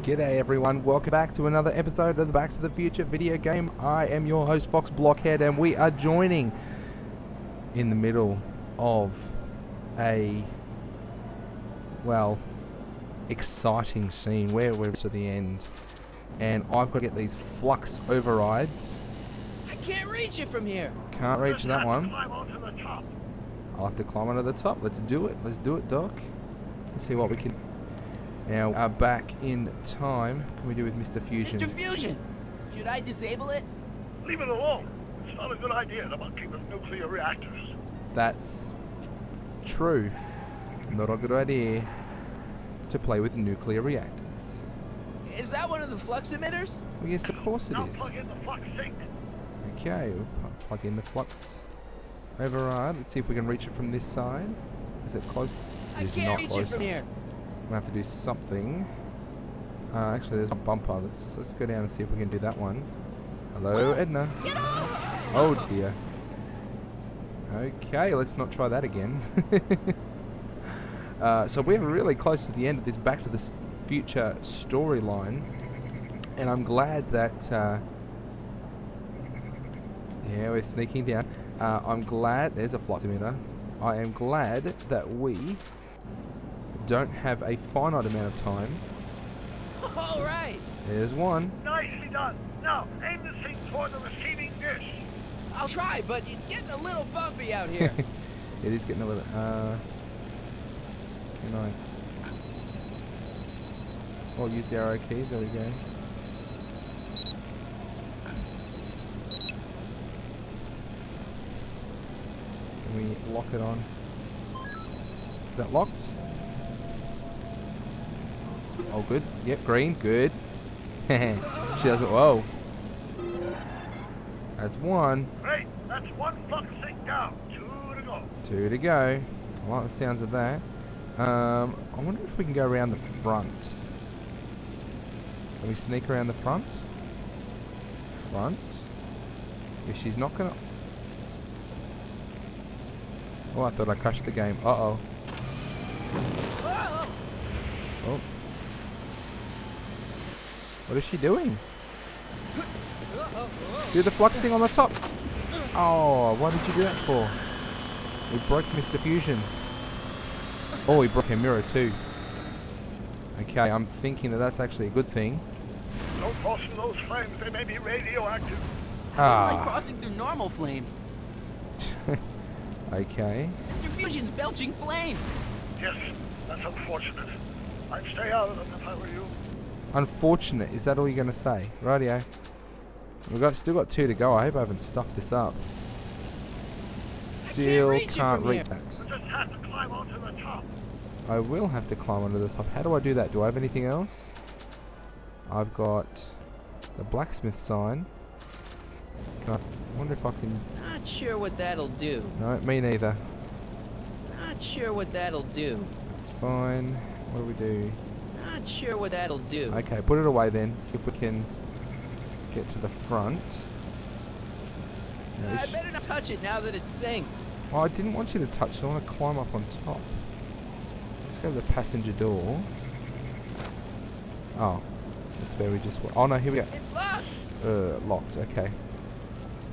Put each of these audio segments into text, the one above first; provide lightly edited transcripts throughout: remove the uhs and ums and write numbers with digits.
G'day everyone, welcome back to another episode of the Back to the Future video game. I am your host FoxBlockhead, and we are joining in the middle of a, well, exciting scene where we're to the end. And I've got to get these flux overrides. I can't reach it from here. Can't reach that one. Climb onto the top. I'll have to climb onto the top. Let's do it. Let's do it, Doc. Let's see what we can... Now, we are back in time. What can we do with Mr. Fusion? Mr. Fusion! Should I disable it? Leave it alone. It's not a good idea to monkey with nuclear reactors. That's true. Not a good idea to play with nuclear reactors. Is that one of the flux emitters? Well, yes, of course it Now is. plug in the flux sink. Okay, we'll plug in the flux override. Let's see if we can reach it from this side. Is it close? I It is can't not reach close. it from here. We'll have to do something. Actually, there's a bumper. Let's go down and see if we can do that one. Hello, Edna. Get off! Oh dear. Okay, let's not try that again. So we're really close to the end of this Back to the Future storyline, and I'm glad that yeah, we're sneaking down. I'm glad there's a flux emitter. I am glad that we don't have a finite amount of time. All right. There's one. Nicely done. Now aim the sink toward the receiving dish. I'll try, but it's getting a little bumpy out here. It is getting a little. Can I? I'll use the arrow keys. There we go. Can we lock it on? Is that locked? Oh, good. Yep, green. Good. She does it. Whoa. That's one. Great. That's one flux sink down. Two to go. Two to go. I like the sounds of that. I wonder if we can go around the front. Can we sneak around the front? Front? If she's not gonna... Oh, I thought I crashed the game. Uh-oh. Whoa! Oh. What is she doing? Do the flux thing on the top. Oh, what did you do that for? We broke Mr. Fusion. Oh, we broke her mirror too. Okay, I'm thinking that that's actually a good thing. Don't cross through those flames. They may be radioactive. I don't like crossing through normal flames. Okay. Mr. Fusion's belching flames. Yes, that's unfortunate. I'd stay out of them if I were you. Unfortunate, is that all you're going to say? Rightio. We've still got two to go. I hope I haven't stuffed this up. Still can't reach that. You just have to climb onto the top. I will have to climb onto the top. How do I do that? Do I have anything else? I've got the blacksmith sign. I wonder if I can... Not sure what that'll do. No, me neither. Not sure what that'll do. It's fine. What do we do? Not sure what that'll do. Okay, put it away then. See if we can get to the front. I better not touch it now that it's synced. Oh, I didn't want you to touch it. I want to climb up on top. Let's go to the passenger door. Oh, that's where we just... Oh no, here we go. It's locked. Locked. Okay.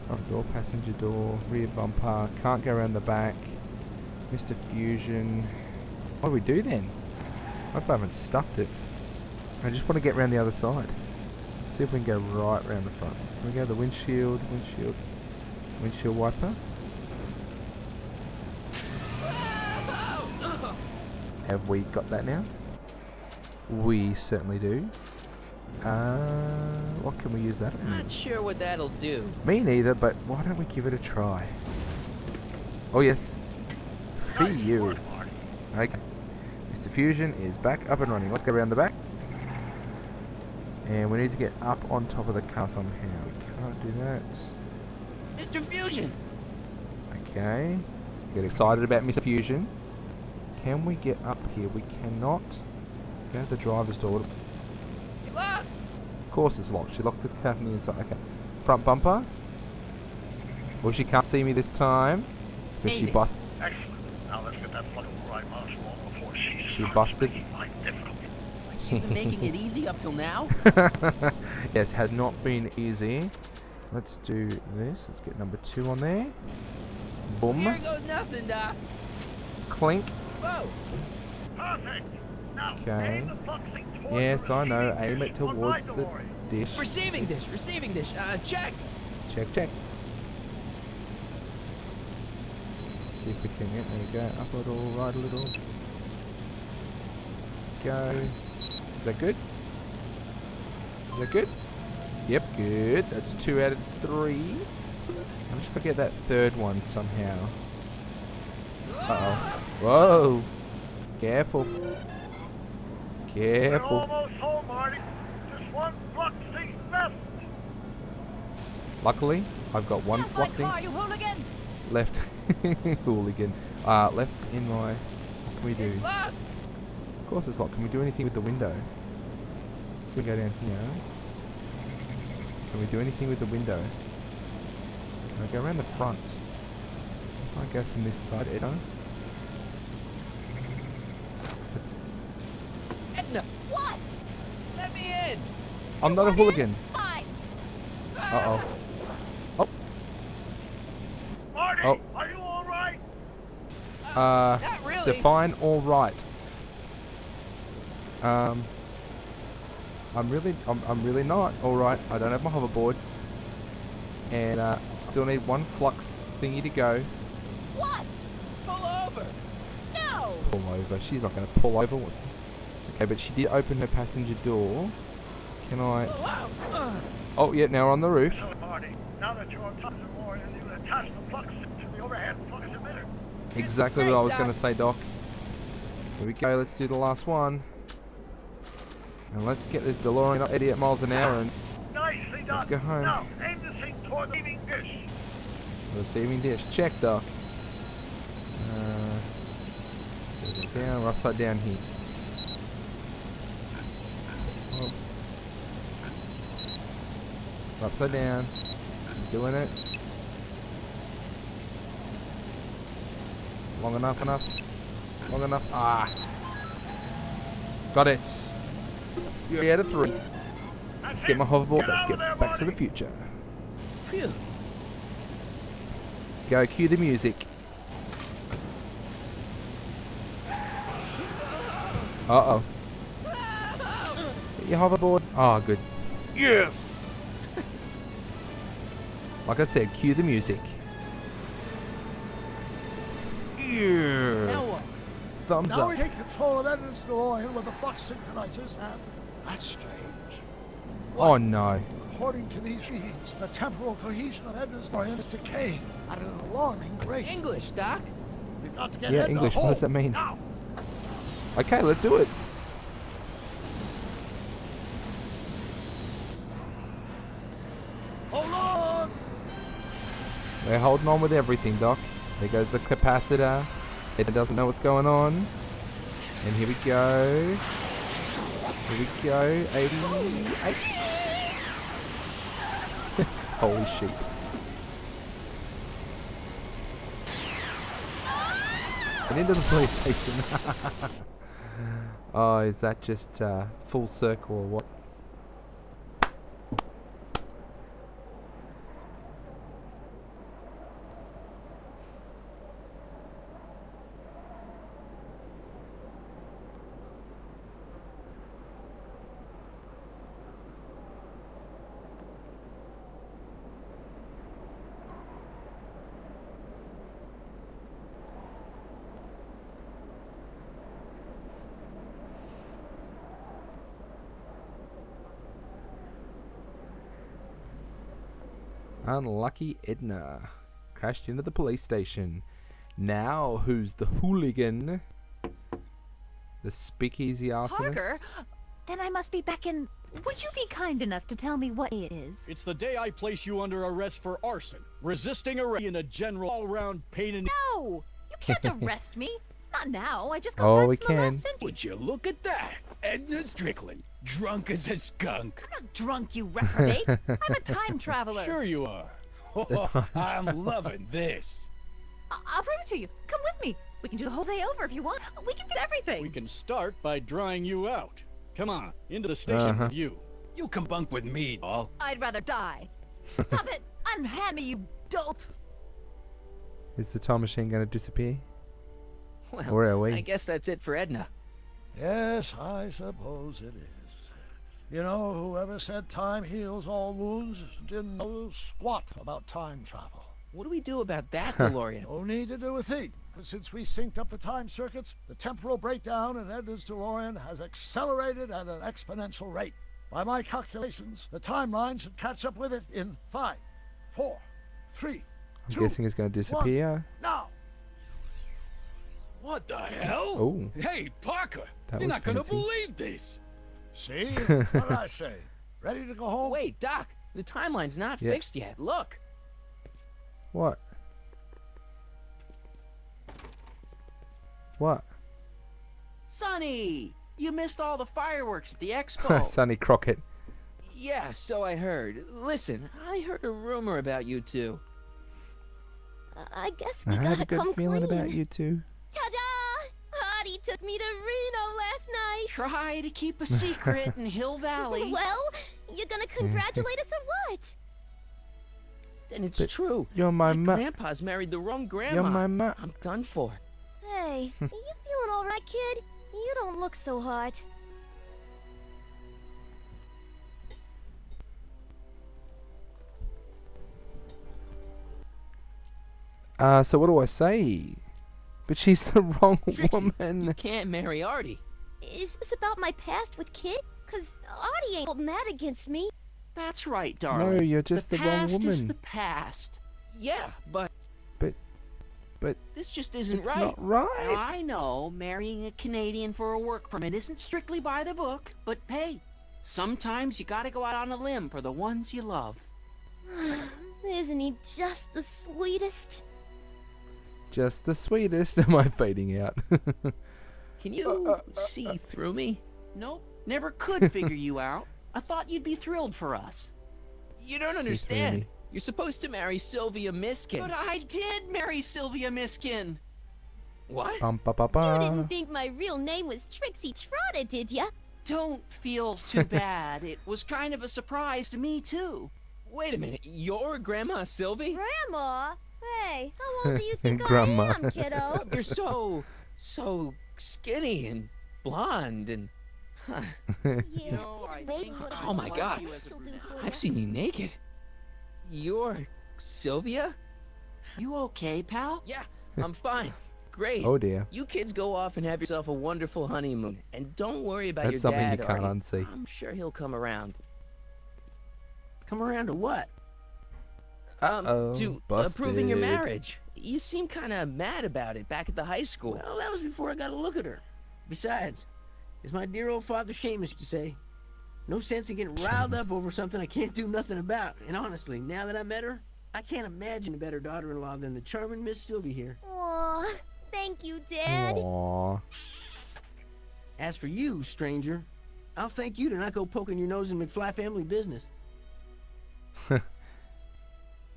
Front door, passenger door, rear bumper. Can't go around the back. Mr. Fusion. What do we do then? I hope I haven't stuffed it. I just want to get around the other side. Let's see if we can go right around the front. Can we go to the windshield wiper? Have we got that now? We certainly do. What can we use that on? Not sure what that'll do. Me neither, but why don't we give it a try? Oh yes. For you. Okay. Mr. Fusion is back up and running. Let's go around the back. And we need to get up on top of the car somehow. We can't do that. Mr. Fusion! Okay. Get excited about Mr. Fusion. Can we get up here? We cannot. Go to the driver's door. It's locked! Of course it's locked. She locked the car from the inside. Okay. Front bumper. Well, she can't see me this time. But she busted. Excellent. Now let's get that flux override module on before she busted. making life difficult. She's been making it easy up till now. Yes, has not been easy. Let's do this. Let's get number 2 on there. Boom. Here goes nothing, Doc. Clink. Whoa. Perfect. Now, Okay. aim the fluxing towards Yes, the I know. receiving Aim dish it on my towards the DeLorean. dish. Receiving dish, receiving dish. Check. Check, check. See if we can get, there you go. Up a little, right a little. Go. Is that good? Is that good? Yep, good. That's 2 out of 3. I just forget that third one somehow. Uh-oh. Whoa! Careful. We're Careful. almost home, Marty. Just one fluxing left. Luckily, I've got one fluxing you hooligan! left. Hooligan. Left in my... What can we do? It's locked. Of course it's locked. Can we do anything with the window? Let's go down here. Can we do anything with the window? Can I go around the front? If I go from this side, Edna. Edna, What? let me in. I'm not a hooligan. Fine. Uh-oh. Marty, Oh. are you all right? Not really. Define all right. I'm really not all right. I don't have my hoverboard, and still need one flux thingy to go. What? Pull over. No! Pull over. She's not going to pull over. Okay, but she did open her passenger door. Can I? Wow. Oh yeah, now we're on the roof. So, Marty, now that you're on top of the DeLorean, you attach the flux to the overhead flux emitter. Exactly what I was going to say, Doc. Here we go. Let's do the last one. And let's get this DeLorean up 88 miles an hour and Nicely done. let's go home. Now, aim the thing toward the receiving dish. Receiving dish. Check, Doc. Down, we're upside down here. Oh. We're upside down. Doing it. Long enough, Long enough. Ah. Got it. 3 out of 3. Let's get my hoverboard. Let's get back to the future. Phew. Go, cue the music. Uh-oh. Get your hoverboard. Oh, good. Yes! Like I said, cue the music. Yeah. Now what? Thumbs Now up. we take control of Edna's DeLorean with the flux synchronizers, and that's strange. Oh, no. According to these readings, the temporal cohesion of Edna's DeLorean is decaying at an alarming rate. English, Doc. We've got to get Yeah, Edna English. home. What does that mean? Now. Okay, let's do it. Hold on! We're holding on with everything, Doc. There goes the capacitor. It doesn't know what's going on. And here we go. Here we go. 88. Holy sheep. And into the police station. Oh, is that just full circle or what? Unlucky Edna crashed into the police station. Now who's the hooligan? The speakeasy arsonist? Parker? Then I must be back in... Would you be kind enough to tell me what it is? It's the day I place you under arrest for arson, resisting arrest, and a general all-round pain in the... No! You can't arrest me. Not now. I just got Oh, back we from the last can. century. Would you look at that? Edna Strickland, drunk as a skunk. I'm not drunk, you reprobate. I'm a time traveler. Sure you are. I'm loving this. I'll prove it to you. Come with me. We can do the whole day over if you want. We can do everything. We can start by drying you out. Come on, into the station with you. You can bunk with me, doll. I'd rather die. Stop it! Unhand me, you dolt! Is the time machine going to disappear? Well, Or are we? I guess that's it for Edna. Yes, I suppose it is. You know, whoever said time heals all wounds didn't know squat about time travel. What do we do about that, DeLorean? No need to do a thing. But since we synced up the time circuits, the temporal breakdown in Edna's DeLorean has accelerated at an exponential rate. By my calculations, the timeline should catch up with it in 5, 4, 3, I'm 2, guessing it's going to disappear. now! What the hell? Oh, Hey, Parker, That you're was not gonna fancy. believe this. See? What did I say? Ready to go home? Wait, Doc, the timeline's not Yeah. fixed yet. Look. what? What? Sonny, you missed all the fireworks at the expo. Sonny Crockett. Yeah, so I heard. Listen, I heard a rumor about you two. I guess I we have gotta a good come feeling clean. about you two. Ta-da! Hardy took me to Reno last night. Try to keep a secret in Hill Valley. Well, you're gonna congratulate us or what? Then it's But true. You're my My ma. grandpa's married the wrong grandma. You're my ma. I'm done for. Hey, are you feeling all right, kid? You don't look so hot. So what do I say? But she's the wrong Trixie, woman. you can't marry Artie. Is this about my past with Kid? 'Cause Artie ain't holding that against me. That's right, darling. No, you're just the wrong past is woman. the past. Yeah, but But this just isn't it's right. not right. Now, I know marrying a Canadian for a work permit isn't strictly by the book, but hey, sometimes you gotta go out on a limb for the ones you love. Isn't he just the sweetest? Just the sweetest. Am I fading out? Can you see through me? Nope, never could figure you out. I thought you'd be thrilled for us. You don't through understand. me. You're supposed to marry Sylvia Miskin. But I did marry Sylvia Miskin. What? Bum, ba, ba, You ba. didn't think my real name was Trixie Trotter, did ya? Don't feel too bad. It was kind of a surprise to me, too. Wait a minute, you're Grandma Sylvie? Grandma? Hey, how old do you think Grandma. I am, kiddo? You're so skinny and blonde and... Yeah, No, it's I amazing think- what a oh my wife God. she'll do for ya. I've seen you naked. You're Sylvia? You okay, pal? Yeah, I'm fine. Great. Oh dear. You kids go off and have yourself a wonderful honeymoon. And don't worry about That's your something dad, you can't Artie. unsee. I'm sure he'll come around. Come around to what? Uh-oh, To approving your busted. marriage. You seem kind of mad about it back at the high school. Well, that was before I got a look at her. Besides, as my dear old father Seamus used to say, no sense in getting riled up over something I can't do nothing about. And honestly, now that I met her, I can't imagine a better daughter-in-law than the charming Miss Sylvie here. Aw, thank you, Dad. Aww. As for you, stranger, I'll thank you to not go poking your nose in McFly family business.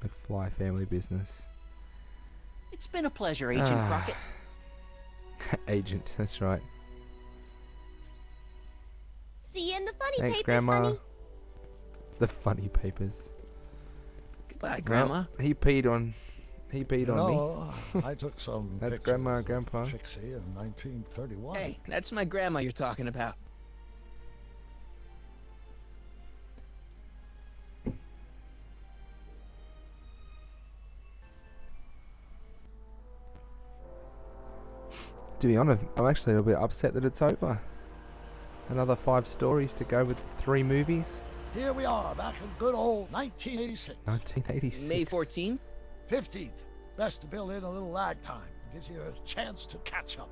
McFly family business. It's been a pleasure, Agent Ah. Crockett. Agent, that's right. See you in the funny Thanks, papers, Grandma. Sonny. The funny papers. Goodbye, Grandma. Well, he peed on me. No, I took some That's pictures Grandma and of Grandpa. Trixie in 1931. Hey, that's my grandma you're talking about. To be honest, I'm actually a little bit upset that it's over. Another 5 stories to go with 3 movies. Here we are, back in good old 1986. 1986. May 14th? 15th. Best to build in a little lag time. Gives you a chance to catch up.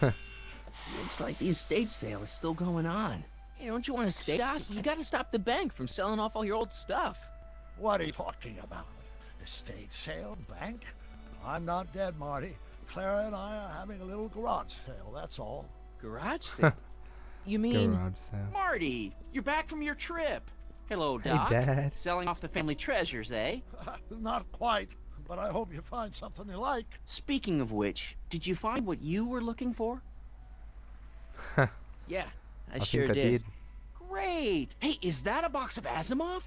Looks like the estate sale is still going on. Hey, don't you want to stay, Doc? You gotta stop the bank from selling off all your old stuff. What are you talking about? Estate sale? Bank? I'm not dead, Marty. Clara and I are having a little garage sale, that's all. Garage sale? You mean... Garage sale. Marty, you're back from your trip. Hello, Hey, Doc. Dad. Selling off the family treasures, eh? Not quite, but I hope you find something you like. Speaking of which, did you find what you were looking for? Yeah, I sure think I did. Great. Hey, is that a box of Asimov?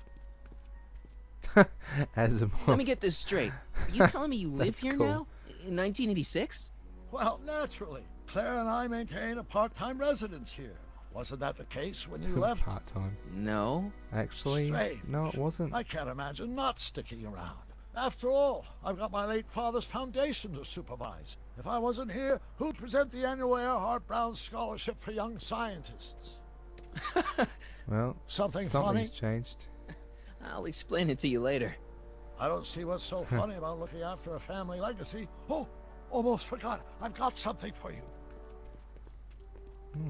Asimov. Let me get this straight. Are you telling me you live That's here cool. now? In 1986? Well, naturally. Claire and I maintain a part-time residence here. Wasn't that the case when you left? Part-time. No. Actually, Strange. no, it wasn't. I can't imagine not sticking around. After all, I've got my late father's foundation to supervise. If I wasn't here, who'd present the annual Earhart Brown Scholarship for Young Scientists? Well, Something funny? something's changed. I'll explain it to you later. I don't see what's so funny about looking after a family legacy. Oh, almost forgot. I've got something for you.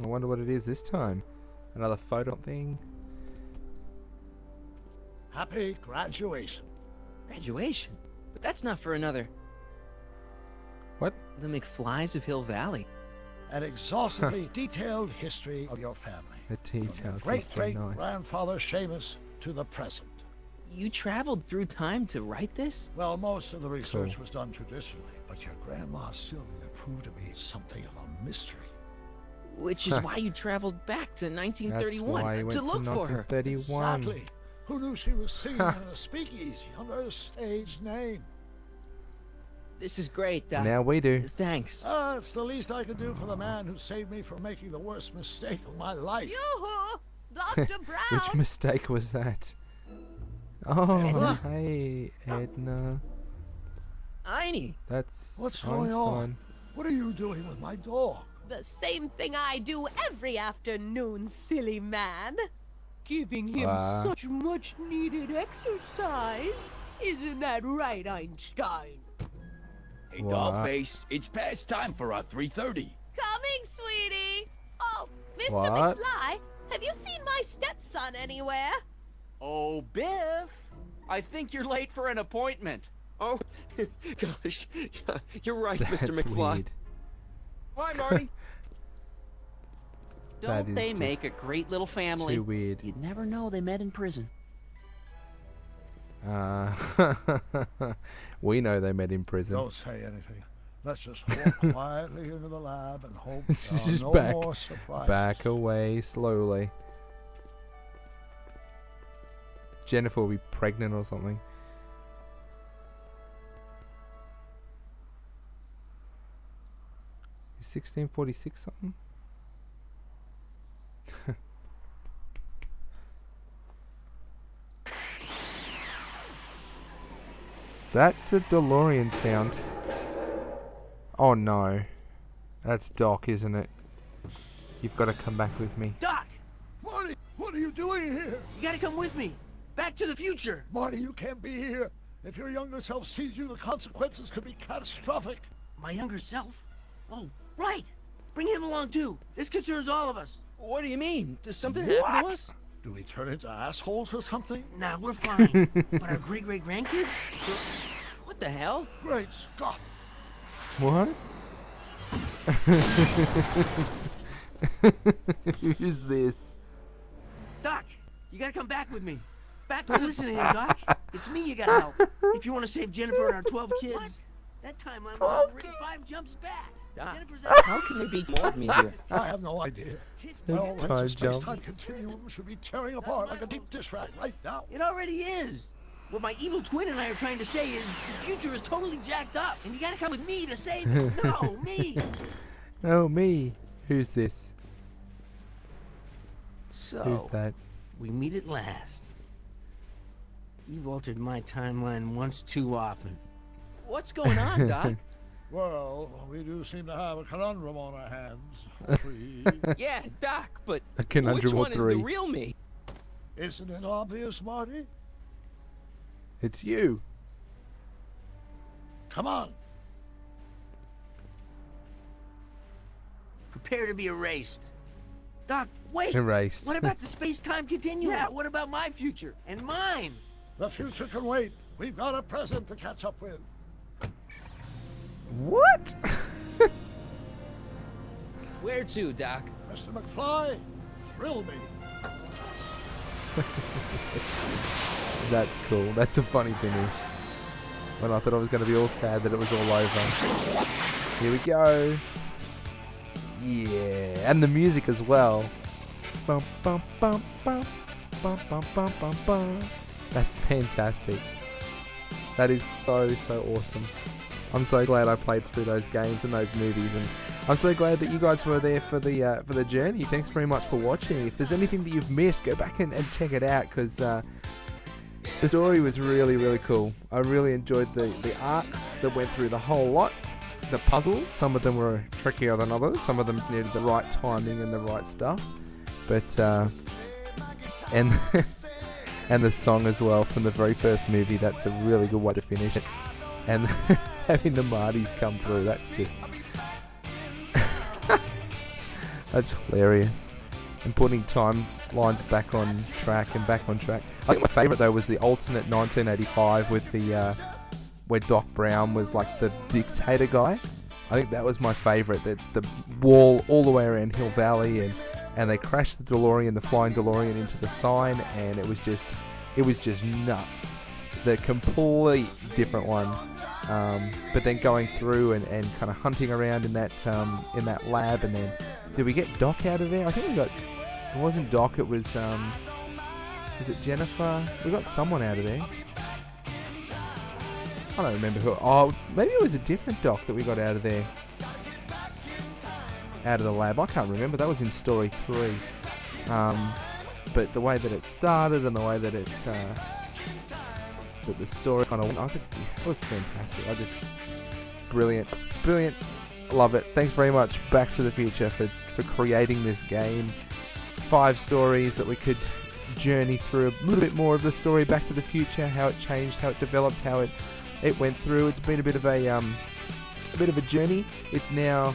I wonder what it is this time. Another photo thing. Happy graduation. Graduation? But that's not for another... What? The McFlys of Hill Valley. An exhaustively detailed history of your family. The details. From your Nice. great-great-grandfather Seamus to the present. You traveled through time to write this? Well, most of the research Cool. was done traditionally, but your grandma Sylvia proved to be something of a mystery. Which is why you traveled back to That's why 1931 you went to look for her. 1931. Exactly. Who knew she was singing in a speakeasy under a stage name? This is great, Doc. Now we do. Thanks. It's the least I can do for the man who saved me from making the worst mistake of my life. Yoo-hoo! Dr. Which Brown! mistake was that? Oh, Edna? hey, Edna. Einie. That's What's going on? Einstein. What are you doing with my dog? The same thing I do every afternoon, silly man. Giving him Wow. such much needed exercise. Isn't that right, Einstein? Hey, What? Dollface, it's past time for our 3:30. Coming, sweetie. Oh, Mr. What? McFly, have you seen my stepson anywhere? Oh, Biff. I think you're late for an appointment. Oh, gosh. You're right, That's Mr. McFly. weird. Hi, Marty. That Don't is they just make a great little family? Too weird. You'd never know they met in prison. We know they met in prison. Don't say anything. Let's just walk quietly into the lab and hope there are Just no back- more surprises. Back away slowly. Jennifer will be pregnant or something. Is 1646 something? That's a DeLorean sound. Oh no. That's Doc, isn't it? You've got to come back with me. Doc, Marty, what are you doing here? you gotta come with me. Back to the future. Marty, you can't be here. If your younger self sees you, the consequences could be catastrophic. My younger self? Oh, right. Bring him along too. This concerns all of us. What do you mean? Does something happen to us? Do we turn into assholes or something? Nah, we're fine. But our great-great-grandkids? What the hell? Great Scott. What? Who's this? Doc, you gotta come back with me. Back to listen to him, Doc. It's me you gotta help. If you want to save Jennifer and our 12 kids. What? That timeline was over in 5 jumps back. Doc, Jennifer's how can there be more of me here? I have no idea. Well, Time Len's jump. space-time continuum should be tearing apart like a deep dish rag right now. It already is. What my evil twin and I are trying to say is the future is totally jacked up, and you gotta come with me to save it. No, me. Oh, me. Who's this? So, Who's that? we meet at last. You've altered my timeline once too often. What's going on, Doc? Well, we do seem to have a conundrum on our hands. Three. Yeah, Doc, but A conundrum which or one is three. the real me? Isn't it obvious, Marty? It's you. Come on. Prepare to be erased. Doc, wait! Erased. What about the space-time continuum? Yeah, what about my future? And mine? The future can wait. We've got a present to catch up with. What? Where to, Doc? Mr. McFly, thrill me. That's cool. That's a funny finish. When I thought I was going to be all sad that it was all over. Here we go. Yeah, and the music as well. Bum, bum, bum, bum, bum, bum, bum, bum, bum. That's fantastic. That is so awesome. I'm so glad I played through those games and those movies, and I'm so glad that you guys were there for the journey. Thanks very much for watching. If there's anything that you've missed, go back and check it out, because the story was really cool. I really enjoyed the arcs that went through the whole lot. The puzzles, some of them were trickier than others. Some of them needed the right timing and the right stuff. But and and the song as well from the very first movie. That's a really good way to finish it. And having the Martys come through, that's just that's hilarious. And putting timelines back on track. I think my favourite though was the alternate 1985 with the where Doc Brown was like the dictator guy. I think that was my favourite. The wall all the way around Hill Valley, and they crashed the DeLorean, the flying DeLorean, into the sign, and it was just nuts. The complete different one. But then going through and kind of hunting around in that lab, and then did we get Doc out of there? I think we got. It wasn't Doc. It was it Jennifer? We got someone out of there. I don't remember who. Oh, maybe it was a different Doc that we got out of there. Out of the lab. I can't remember. That was in story 3. But the way that it started and the way that it's that the story kind of went, I think it was fantastic. Brilliant. Love it. Thanks very much, Back to the Future, for creating this game. 5 stories that we could journey through a little bit more of the story Back to the Future, how it changed, how it developed, how it went through. It's been a bit of a journey. It's now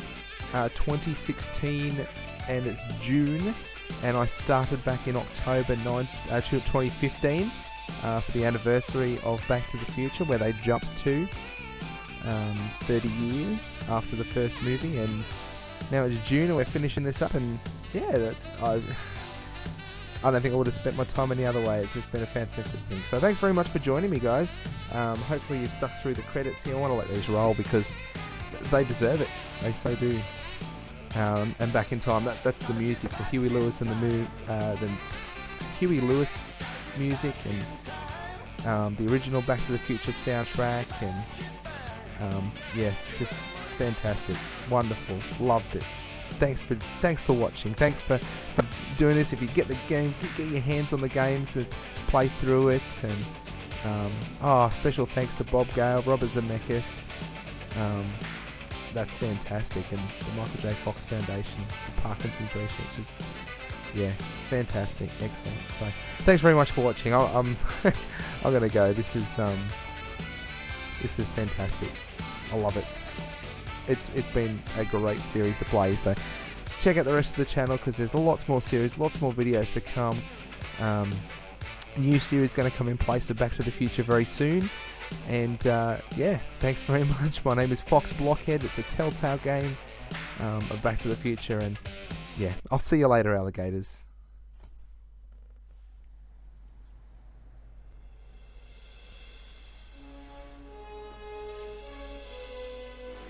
2016 and it's June, and I started back in October 2015 for the anniversary of Back to the Future, where they jumped to 30 years after the first movie, and now it's June and we're finishing this up, and yeah, I don't think I would have spent my time any other way. It's just been a fantastic thing. So thanks very much for joining me, guys. Hopefully you stuck through the credits here. I want to let these roll because they deserve it. They so do. And Back in Time, that's the music, the Huey Lewis and the Huey Lewis music, and the original Back to the Future soundtrack, and yeah, just fantastic, wonderful, loved it. Thanks for watching. Thanks for doing this. If you get the game, get your hands on the games to play through it. And special thanks to Bob Gale, Robert Zemeckis. That's fantastic, and the Michael J. Fox Foundation, the Parkinson's Research, yeah, fantastic, excellent. So thanks very much for watching. I'm gonna go. This is fantastic. I love it. It's been a great series to play. So check out the rest of the channel, because there's lots more series, lots more videos to come. New series going to come in place of Back to the Future very soon. And yeah, thanks very much. My name is FoxBlockhead. It's a Telltale game of Back to the Future, and yeah, I'll see you later, alligators.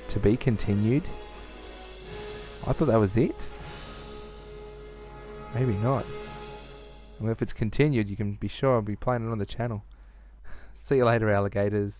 To be continued? I thought that was it. Maybe not. Well, if it's continued, you can be sure I'll be playing it on the channel. See you later, alligators.